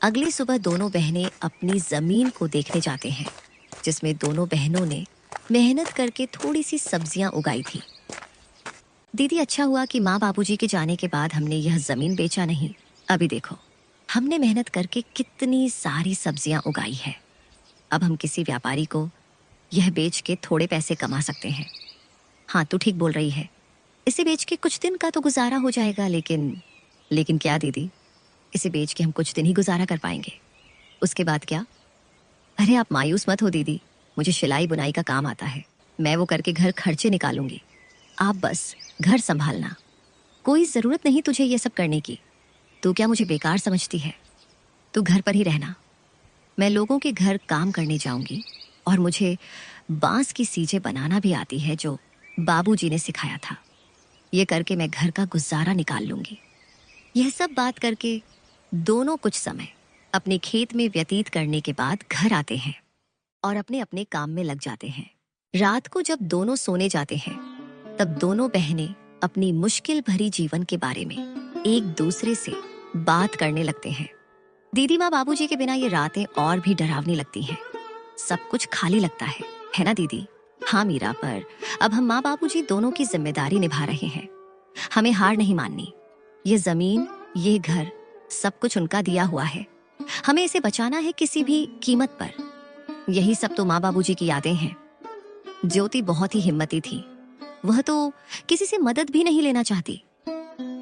अगली सुबह दोनों बहनें अपनी जमीन को देखने जाते हैं, जिसमें दोनों बहनों ने मेहनत करके थोड़ी सी सब्जियां उगाई थी। दीदी, अच्छा हुआ कि माँ बाबूजी के जाने के बाद हमने यह जमीन बेचा नहीं। अभी देखो, हमने मेहनत करके कितनी सारी सब्जियां उगाई है। अब हम किसी व्यापारी को यह बेच के थोड़े पैसे कमा सकते हैं। हाँ, तू ठीक बोल रही है। इसे बेच के कुछ दिन का तो गुजारा हो जाएगा, लेकिन क्या दीदी, इसे बेच के हम कुछ दिन ही गुजारा कर पाएंगे। उसके बाद क्या? अरे आप मायूस मत हो दीदी, मुझे सिलाई बुनाई का काम आता है। मैं वो करके घर खर्चे निकालूंगी। आप बस घर संभालना। कोई जरूरत नहीं तुझे ये सब करने की। तू क्या मुझे बेकार समझती है? तू घर पर ही रहना। मैं लोगों के घर काम करने जाऊंगी और मुझे बांस की सीजें बनाना भी आती है, जो बाबूजी ने सिखाया था। ये करके मैं घर का गुजारा निकाल लूंगी। यह सब बात करके दोनों कुछ समय अपने खेत में व्यतीत करने के बाद घर आते हैं और अपने अपने काम में लग जाते हैं। रात को जब दोनों सोने जाते हैं, तब दोनों बहनें अपनी मुश्किल भरी जीवन के बारे में एक दूसरे से बात करने लगते हैं। दीदी, माँ बाबूजी के बिना ये रातें और भी डरावनी लगती हैं। सब कुछ खाली लगता है ना दीदी? हाँ मीरा, पर अब हम माँ बाबूजी दोनों की जिम्मेदारी निभा रहे हैं। हमें हार नहीं माननी। ये जमीन, ये घर, सब कुछ उनका दिया हुआ है। हमें इसे बचाना है किसी भी कीमत पर। यही सब तो माँ बाबूजी की यादें हैं। ज्योति बहुत ही हिम्मती थी। वह तो किसी से मदद भी नहीं लेना चाहती,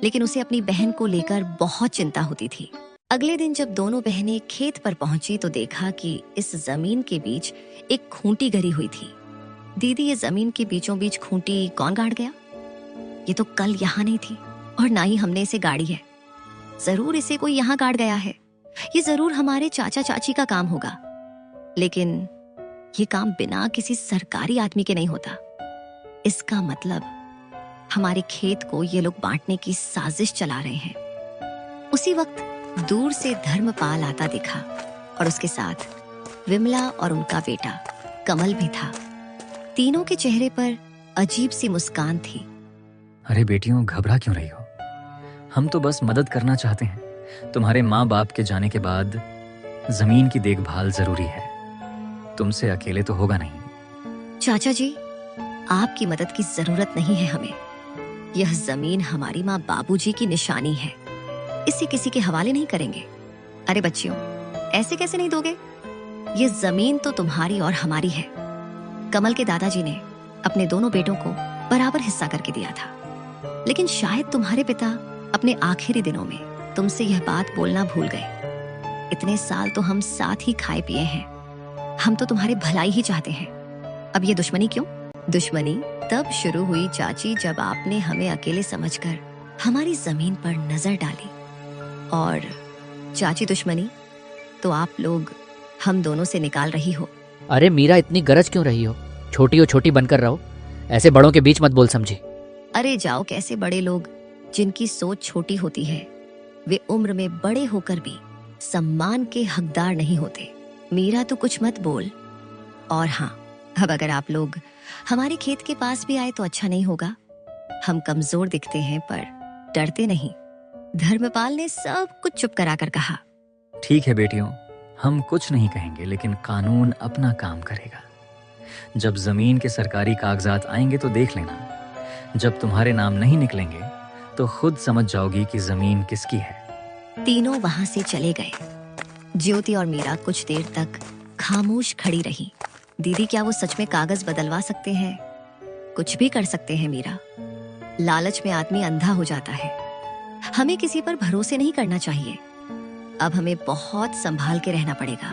लेकिन उसे अपनी बहन को लेकर बहुत चिंता होती थी। अगले दिन जब दोनों बहनें खेत पर पहुंची तो देखा कि इस जमीन के बीच एक खूंटी गड़ी हुई थी। दीदी, ये जमीन के बीचों बीच खूंटी कौन गाड़ गया? ये तो कल यहाँ नहीं थी और ना ही हमने इसे गाड़ी है। जरूर इसे कोई यहाँ गाड़ गया है। ये जरूर हमारे चाचा चाची का काम होगा, लेकिन ये काम बिना किसी सरकारी आदमी के नहीं होता। इसका मतलब हमारे खेत को ये लोग बांटने की साजिश चला रहे हैं। उसी वक्त दूर से धर्मपाल आता दिखा और उसके साथ विमला और उनका बेटा कमल भी था। तीनों के चेहरे पर अजीब सी मुस्कान थी। अरे बेटियों, घबरा क्यों रही हो? हम तो बस मदद करना चाहते हैं। तुम्हारे माँ बाप के जाने के बाद जमीन की देखभाल जरूरी है। तुमसे अकेले तो होगा नहीं। चाचा जी, आपकी मदद की जरूरत नहीं है हमें। यह जमीन हमारी माँ बाबूजी की निशानी है। इसे किसी के हवाले नहीं करेंगे। अरे बच्चियों, ऐसे कैसे नहीं दोगे? ये जमीन तो तुम्हारी और हमारी है। कमल के दादाजी ने अपने दोनों बेटों को बराबर हिस्सा करके दिया था, लेकिन शायद तुम्हारे पिता अपने आखिरी दिनों में तुमसे यह बात बोलना भूल गए। इतने साल तो हम साथ ही खाए पिए हैं। हम तो तुम्हारे भलाई ही चाहते हैं। अब ये दुश्मनी क्यों? दुश्मनी तब शुरू हुई चाची, जब आपने हमें अकेले समझकर हमारी जमीन पर नजर डाली। और चाची, दुश्मनी तो आप लोग हम दोनों से निकाल रही हो। अरे मीरा, इतनी गरज क्यों रही हो? छोटी हो छोटी बनकर रहो। ऐसे बड़ों के बीच मत बोल समझी। अरे जाओ, कैसे बड़े लोग जिनकी सोच छोटी होती है, वे उम्र में बड़े होकर भी सम्मान के हकदार नहीं होते। मीरा, तो कुछ मत बोल। और हाँ, अब अगर आप लोग हमारे खेत के पास भी आए तो अच्छा नहीं होगा। हम कमजोर दिखते हैं पर डरते नहीं। धर्मपाल ने सब कुछ चुप कराकर कहा। ठीक है बेटियों, हम कुछ नहीं कहेंगे, लेकिन कानून अपना काम करेगा। जब जमीन के सरकारी कागजात आएंगे तो देख लेना। जब तुम्हारे नाम नहीं निकलेंगे तो खुद समझ जाओगी कि जमीन किसकी है। तीनों वहां से चले गए। ज्योति और मीरा कुछ देर तक खामोश खड़ी रही। दीदी, क्या वो सच में कागज बदलवा सकते हैं? कुछ भी कर सकते हैं मीरा। लालच में आदमी अंधा हो जाता है। हमें किसी पर भरोसे नहीं करना चाहिए। अब हमें बहुत संभाल के रहना पड़ेगा।